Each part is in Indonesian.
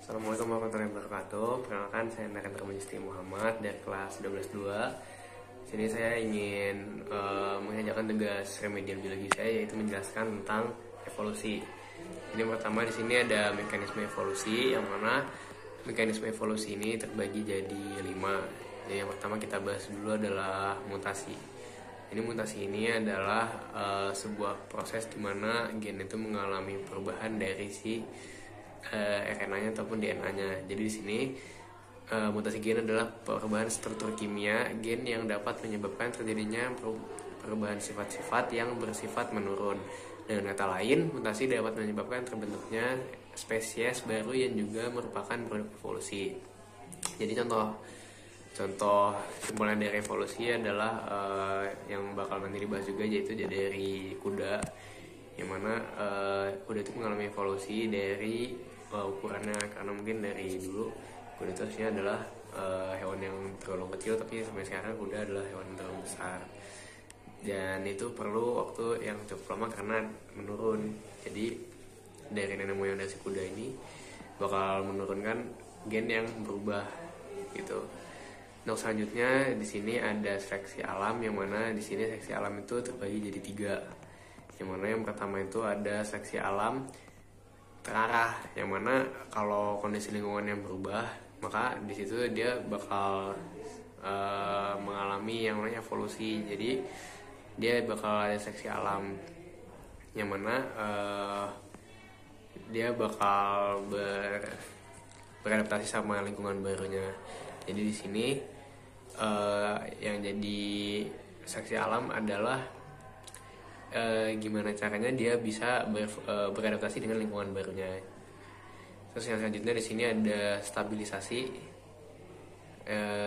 Assalamualaikum warahmatullahi wabarakatuh. Perkenalkan, saya Narendra Majisti Muhammad dari kelas 12-2. Sini saya ingin mengajarkan tugas remedial biologi saya, yaitu menjelaskan tentang evolusi. Jadi yang pertama di sini ada mekanisme evolusi, yang mana mekanisme evolusi ini terbagi jadi 5. Jadi yang pertama kita bahas dulu adalah mutasi. Ini mutasi ini adalah sebuah proses di mana gen itu mengalami perubahan dari si RNA-nya ataupun DNA-nya. Jadi di sini mutasi gen adalah perubahan struktur kimia gen yang dapat menyebabkan terjadinya perubahan sifat-sifat yang bersifat menurun. Dengan kata lain, mutasi dapat menyebabkan terbentuknya spesies baru yang juga merupakan produk evolusi. Jadi contoh simpulan dari evolusi adalah yang bakal nanti dibahas juga, yaitu dari kuda, yang mana kuda itu mengalami evolusi dari ukurannya, karena mungkin dari dulu kuda itu harusnya adalah hewan yang tergolong kecil, tapi sampai sekarang kuda adalah hewan yang tergolong besar, dan itu perlu waktu yang cukup lama karena menurun. Jadi dari nenek moyang dari si kuda ini bakal menurunkan gen yang berubah gitu. Nah, selanjutnya di sini ada seleksi alam, yang mana di sini seleksi alam itu terbagi jadi 3. Yang mana yang pertama itu ada seleksi alam terarah, yang mana kalau kondisi lingkungan yang berubah, maka di situ dia bakal mengalami yang namanya evolusi. Jadi dia bakal ada seleksi alam, yang mana dia bakal beradaptasi sama lingkungan barunya. Jadi di sini yang jadi seleksi alam adalah gimana caranya dia bisa beradaptasi dengan lingkungan barunya. Terus yang selanjutnya di sini ada stabilisasi,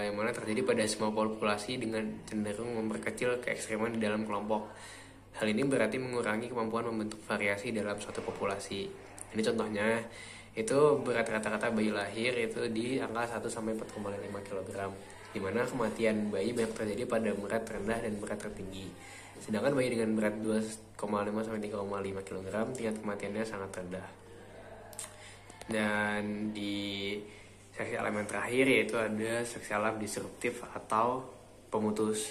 yang mana terjadi pada semua populasi dengan cenderung memperkecil keekstreman di dalam kelompok. Hal ini berarti mengurangi kemampuan membentuk variasi dalam suatu populasi. Ini contohnya, itu berat rata-rata bayi lahir itu di angka 1-4,5 kg, di mana kematian bayi banyak terjadi pada berat rendah dan berat tertinggi. Sedangkan bayi dengan berat 2,5-3,5 kg tingkat kematiannya sangat rendah. Dan di seksi alam yang terakhir yaitu ada seksi alam disruptif atau pemutus,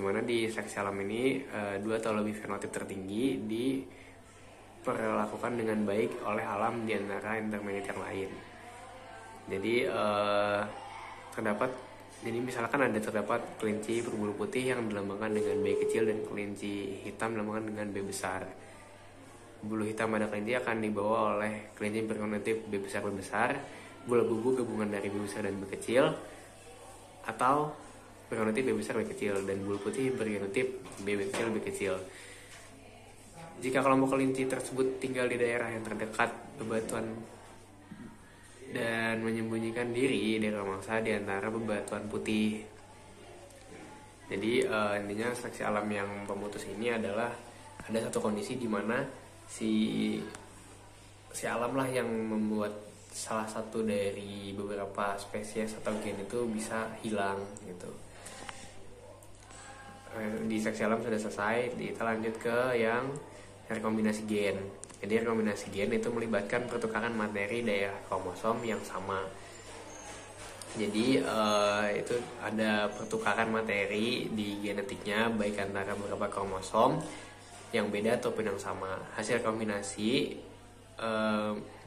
yang mana di seksi alam ini 2 atau lebih fenotip tertinggi diperlakukan dengan baik oleh alam di antara intermediate yang lain. Jadi misalkan terdapat kelinci berbulu putih yang dilambangkan dengan B kecil dan kelinci hitam dilambangkan dengan B besar. Bulu hitam pada kelinci akan dibawa oleh kelinci berfenotip B besar B besar, bola bubu gabungan dari B besar dan B kecil, atau berfenotip B besar B kecil, dan bulu putih berfenotip B kecil B kecil. Jika kelompok kelinci tersebut tinggal di daerah yang terdekat bebatuan dan menyembunyikan diri dari mangsa di antara bebatuan putih. Jadi intinya seleksi alam yang pemutus ini adalah ada satu kondisi di mana si alam lah yang membuat salah satu dari beberapa spesies atau gen itu bisa hilang gitu. Di seleksi alam sudah selesai, kita lanjut ke yang rekombinasi gen. Jadi rekombinasi gen itu melibatkan pertukaran materi daerah kromosom yang sama. Jadi itu ada pertukaran materi di genetiknya baik antara beberapa kromosom yang beda ataupun yang sama. Hasil rekombinasi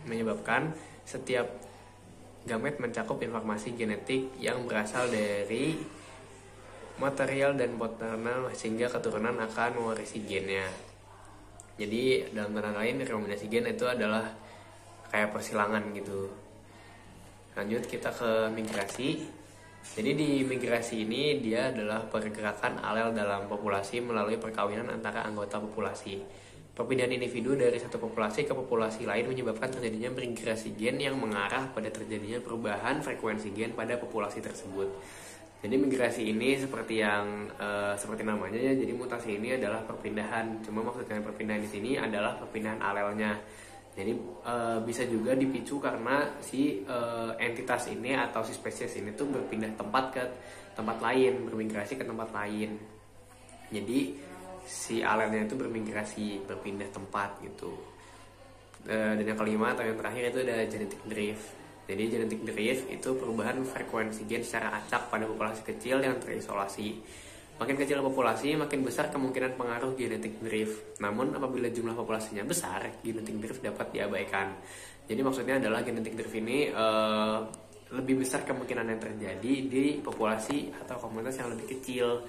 menyebabkan setiap gamet mencakup informasi genetik yang berasal dari material dan paternal, sehingga keturunan akan mewarisi gennya. Jadi dalam kata lain, rekombinasi gen itu adalah kayak persilangan gitu. Lanjut kita ke migrasi. Jadi di migrasi ini dia adalah pergerakan alel dalam populasi melalui perkawinan antara anggota populasi. Perpindahan individu dari satu populasi ke populasi lain menyebabkan terjadinya migrasi gen yang mengarah pada terjadinya perubahan frekuensi gen pada populasi tersebut. Jadi migrasi ini seperti namanya ya. Jadi mutasi ini adalah perpindahan. Cuma maksudnya perpindahan di sini adalah perpindahan alelnya. Jadi bisa juga dipicu karena si entitas ini atau si spesies ini tuh berpindah tempat ke tempat lain, bermigrasi ke tempat lain. Jadi si alelnya itu berpindah tempat gitu. Dan yang kelima atau yang terakhir itu ada genetic drift. Jadi genetic drift itu perubahan frekuensi gen secara acak pada populasi kecil yang terisolasi. Makin kecil populasi, makin besar kemungkinan pengaruh genetic drift. Namun apabila jumlah populasinya besar, genetic drift dapat diabaikan. Jadi maksudnya adalah genetic drift ini lebih besar kemungkinan yang terjadi di populasi atau komunitas yang lebih kecil.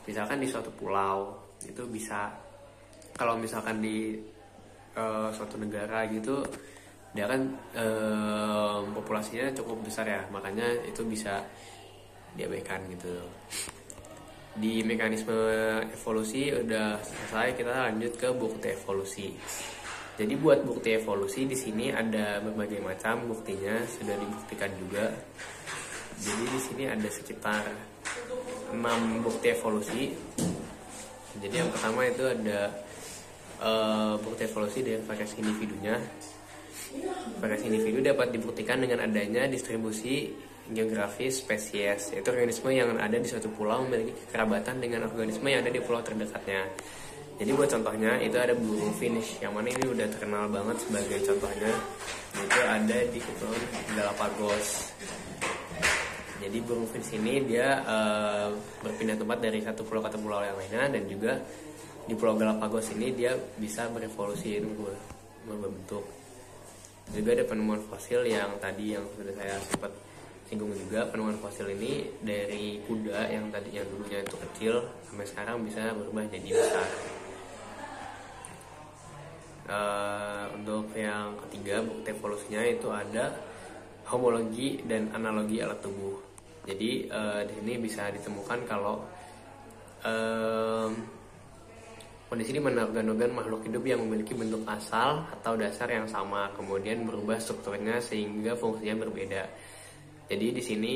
Misalkan di suatu pulau, itu bisa, kalau misalkan di suatu negara gitu, dia kan populasinya cukup besar ya, makanya itu bisa diabaikan gitu. Di mekanisme evolusi udah selesai, kita lanjut ke bukti evolusi. Jadi buat bukti evolusi di sini ada berbagai macam buktinya, sudah dibuktikan juga. Jadi di sini ada sekitar 6 bukti evolusi. Jadi yang pertama itu ada bukti evolusi dari variasi individunya. Variasi individu dapat dibuktikan dengan adanya distribusi geografis spesies, yaitu organisme yang ada di suatu pulau memiliki kekerabatan dengan organisme yang ada di pulau terdekatnya. Jadi buat contohnya itu ada burung finch, yang mana ini udah terkenal banget sebagai contohnya, itu ada di Kepulauan Galapagos. Jadi burung finch ini dia berpindah tempat dari satu pulau ke pulau yang lainnya, dan juga di Pulau Galapagos ini dia bisa berevolusi, itu berubah bentuk. Juga ada penemuan fosil yang tadi yang sudah saya sempat singgung juga. Penemuan fosil ini dari kuda yang tadinya dulunya itu kecil sampai sekarang bisa berubah jadi besar. Untuk yang ketiga bukti evolusinya itu ada homologi dan analogi alat tubuh. Jadi di sini bisa ditemukan kalau kondisi ini menorgan-organ makhluk hidup yang memiliki bentuk asal atau dasar yang sama, kemudian berubah strukturnya sehingga fungsinya berbeda. Jadi di sini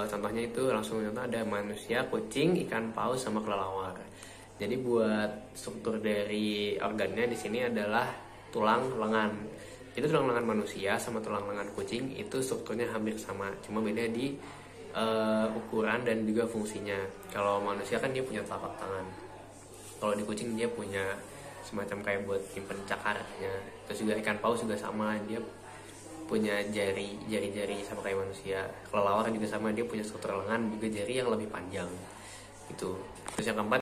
contohnya itu langsung contoh ada manusia, kucing, ikan paus, sama kelelawar. Jadi buat struktur dari organnya di sini adalah tulang lengan. Itu tulang lengan manusia sama tulang lengan kucing itu strukturnya hampir sama, cuma beda di ukuran dan juga fungsinya. Kalau manusia kan dia punya telapak tangan. Kalau di kucing dia punya semacam kayak buat simpen cakarnya. Terus juga ikan paus juga sama, dia punya jari-jari sama kayak manusia. Kelelawar juga sama, dia punya struktur lengan juga jari yang lebih panjang gitu. Terus yang keempat